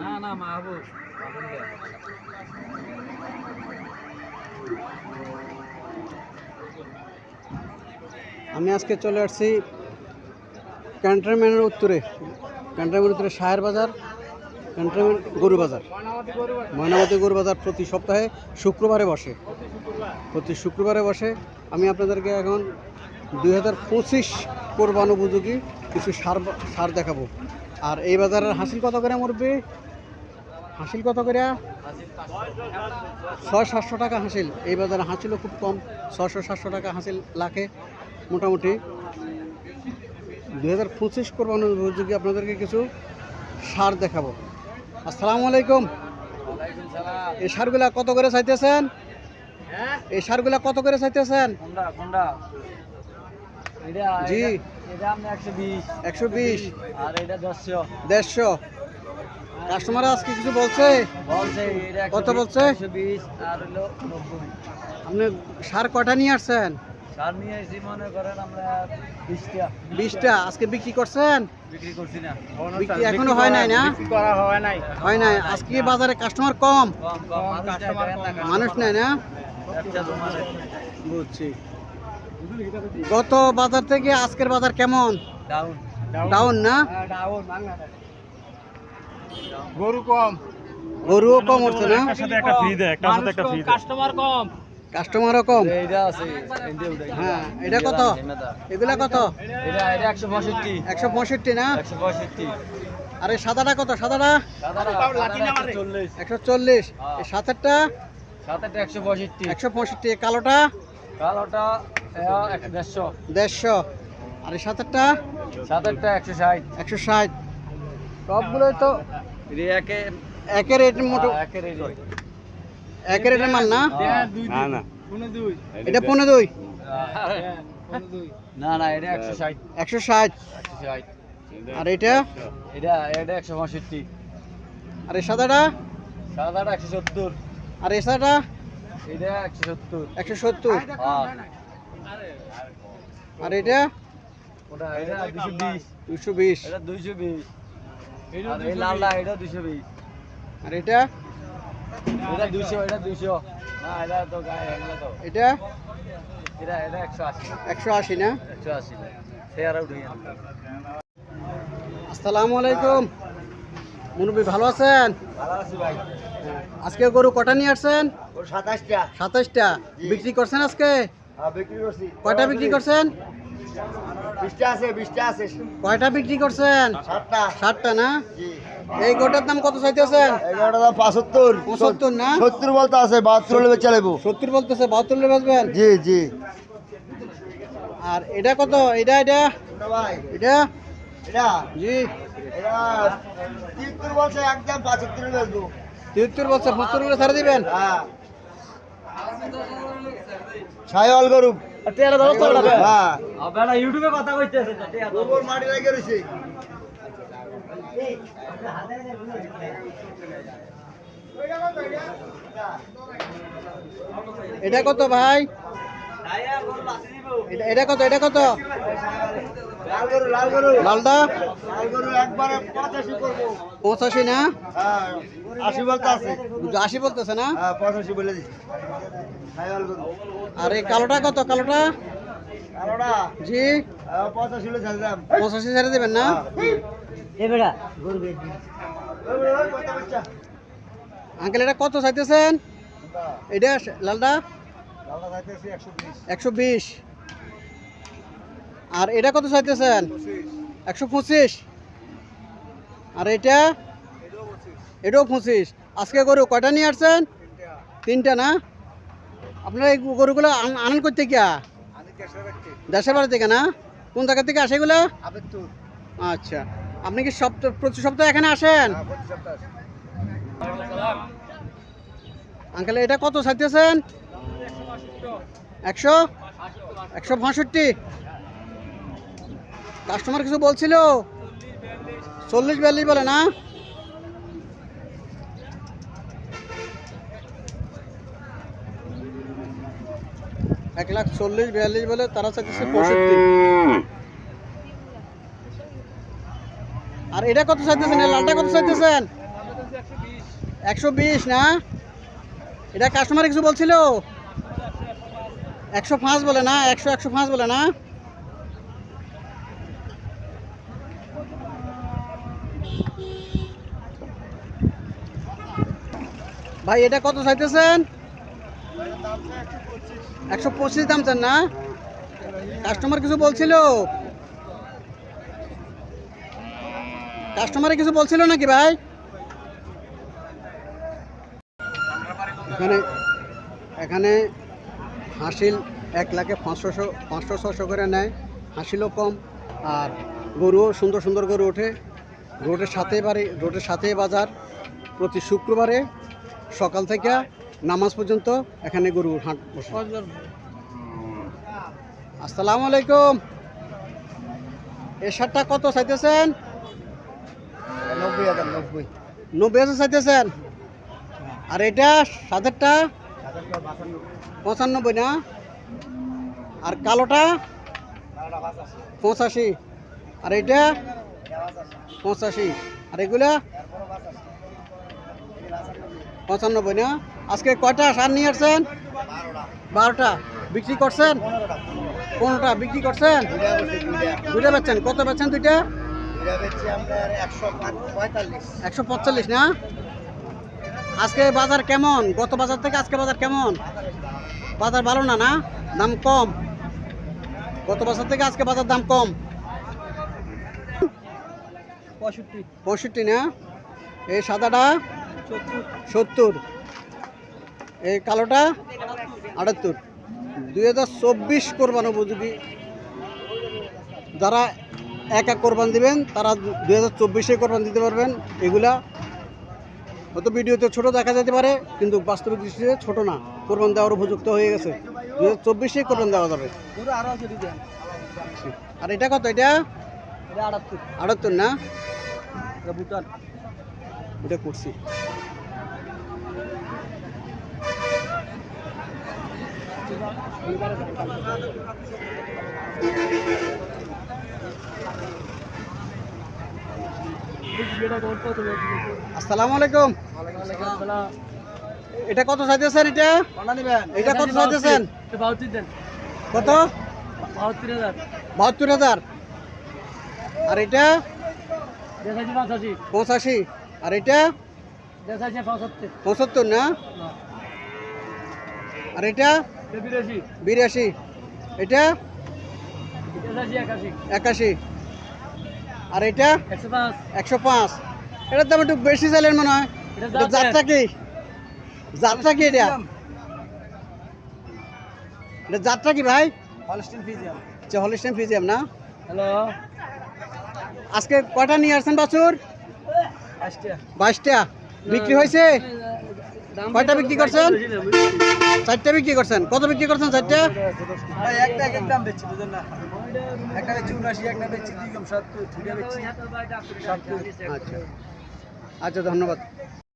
না না মাহবুব আমি আজকে চলে আসছি ক্যান্টনমেন্টের উত্তরে শাহের বাজার ক্যান্টনমেন্ট গরু বাজার ময়নামতি গরু বাজার প্রতি সপ্তাহে শুক্রবারে বসে আমি আপনাদেরকে এখন 2025 কোরবান উপযোগী কিছু সার দেখাবো। আর এই বাজারের হাসিল কত করে মরবে? হাসিল কত করে? 600-700 টাকা হাসিল। এই বাজারে হাসিলও খুব কম, 600-700 টাকা হাসিল লাখে মোটামুটি। 2025 কোরবানি উপযোগী আপনাদেরকে কিছু সার দেখাবো। আসসালামু আলাইকুম। এই সারগুলা কত করে চাইতেছেন? এই সারগুলা কত করে চাইতেছেন? জি, এটা আপনি 120 আর এটা 150। কাস্টমার আজকে কিছু বলছে? এটা কত বলছে? 120 আর হলো 90। আপনি সার কটা নিয়ে আসছেন? সার নিয়ে এসে মনে করেন আমরা 20টা। 20টা আজকে বিক্রি করছেন? বিক্রি করছি না, বিক্রি এখনো হয় নাই না? বিক্রি করা হয় নাই। আজকে বাজারে কাস্টমার কম, মানুষ নাই না? ব্যবসা জমারে। বুঝছি। গত বাজার থেকে আজকের বাজার কেমন? ডাউন না? গরুও কম হচ্ছে না? কাস্টমারও কম। হ্যাঁ, এটা কত? এগুলা কত? এটা 165। 165 না? 165। আর এই সাদাটা কত? সাদাটা 140। এই সাতেরটা 165। কালোটা কালোটা 150। 150। আর এই সাতেরটা 160। 160। সবগুলোই তো একের রেট মোটো, একের রেটের মাল না? না এটা 15। না এটা 160। 160। আর এটা 165। আর এই সাদাটা 170। আর এই সাদাটা এটা 170। 170। আর এটা এটা 220। 220। এটা 220। আর এই লালটা এটা 220। আর এটা এটা 200। এটা 200 না, এটা তো গায়ে হ্যাংলা তো। এটা এটা 180। 180 না? 180 শেয়ার আউট হয়ে আসসালামু আলাইকুম। মুরব্বি ভালো আছেন? ভালো আছি ভাই। আজকে গরু কটা নিয়ে আসছেন? ওর 27টা। 27টা বিক্রি করছেন আজকে? হ্যাঁ, বিক্রি করছি। কয়টা বিক্রি করছেন? 20টা আছে। কয়টা বিক্রি করছেন? 7টা না? জি। এই গোটার দাম কত চাইতেছেন? 75। 75 না? 70 বলতে আছে, 72 হলে বেচে নেবো। 70 বলতেছে, 72 বেচবেন? জি। আর এটা কত? এটা ভাই এটা এটা জি, এটা 73 বলছে, একদম 75 বেচবো। 73 বলছে, 75 ছাড়ে দিবেন? হ্যাঁ, ছায়াল গরু। হ্যাঁ, আপনারা ইউটিউবে কথা কইতেছেন, গোবর মাটি লাগে রইছে। এটা কত ভাই? এটা কত? লাল গরু লালটা একবারে 85 করবো। 85 না? হ্যাঁ, 80 বলতে আছে। 80 বলতেছে না? হ্যাঁ, 85 বলে দিছি। ছায়াল গরু। আর এই কালোটা কত? কালোটা আরোটা জি 85 হলে ছাড়লাম। 85 ছেড়ে দেবেন না? আঙ্কেল এটা কত চাইতেছেন? এটা লালটা 120। আর এটা কত চাইতেছেন? 125। আর এটা এটাও 25। আজকে গরু কয়টা নিয়ে আসছেন? 3টা না? আপনারা এই গরুগুলো আনেন করতে গিয়া? দেশের বাড়ি থেকে না? কোন জায়গা থেকে আসে এগুলো? আচ্ছা, আপনি কি প্রতি সপ্তাহে এখানে আসেন? আঙ্কেল এটা কত চাইতেছেন? 165। কাস্টমার কিছু বলছিল? 40-42 বলে না? এক লাখ 40-42 বলে, তারা চাইতেছে 65। আর এটা কত চাইতেছেন? এই লালটা কত চাইতেছেন? 120 না? এটা কাস্টমার কিছু বলছিল? 105 বলে না? 105 বলে না? ভাই এটা কত চাইতেছেন? 125 দাম চান না? কাস্টমার কিছু বলছিল? কাস্টমারে কিছু বলছিল নাকি ভাই? এখানে এখানে হাসিল 1,05,500 করে নেয়। হাসিলও কম, আর গরুও সুন্দর সুন্দর গরু ওঠে। রোডের সাথে বাজার। প্রতি শুক্রবারে সকাল থেকে নামাজ পর্যন্ত এখানে গরুর হাট বসে। আসসালামু আলাইকুম। এই শার্টটা কত চাইতেছেন? 90,000 চাইতেছেন। আর এটা সাদেরটা 95 না? আর কালোটা 85। আর এটা 85। আর এগুলা 95 না? আজকে কয়টা সার নিয়ে আসছেন? 12টা। বিক্রি করছেন? 15টা বিক্রি করছেন? দুইটা বেচছেন। কত বেচছেন দুইটা? 145 না? আজকে বাজার কেমন? গত বাজার থেকে আজকে বাজার কেমন? বাজার ভালো না? না, দাম কম। গত বাজার থেকে আজকে বাজার দাম কম। 65 না? এই সাদাটা 70। এই কালোটা 78। 2024 কোরবান উপযোগী। যারা এক কোরবান দিবেন তারা 2024-এ কোরবান দিতে পারবেন। এগুলা হয়তো ভিডিওতে ছোট দেখা যেতে পারে, কিন্তু বাস্তবিক দৃষ্টিতে ছোট না। কোরবান দেওয়ার উপযুক্ত হয়ে গেছে। 2024-এ কোরবান দেওয়া যাবে। আর এটা কত? এটা 78 না? ভুটান এটা করছি। আসসালামু আলাইকুম। এটা কত চাইতেছেন? এটা কত চাইতেছেন? কত? 72,000। আর এটা 85। আর এটা 75 না? আর এটা 82। এটা 81। আর এটা 105। এটার দাম একটু বেশি চাইলেন মনে হয়। জাতটা কি? জাতটা কি এটা? এটা জাতটা কি ভাই? হলস্টাইন ফ্রিজিয়াম না? হ্যালো, আজকে কয়টা নিয়ে আসছেন বাছুর? 22টা। বিক্রি হয়েছে? কয়টা বিক্রি করছেন? 4টা বিক্রি করছেন। কত বিক্রি করছেন 4টা? একটা এক দাম বেচছি, বুঝেন না? একটা বেচছি 79, একটা বেচছি 2 কম 70, দুইটা বেচছি 70। আচ্ছা, ধন্যবাদ।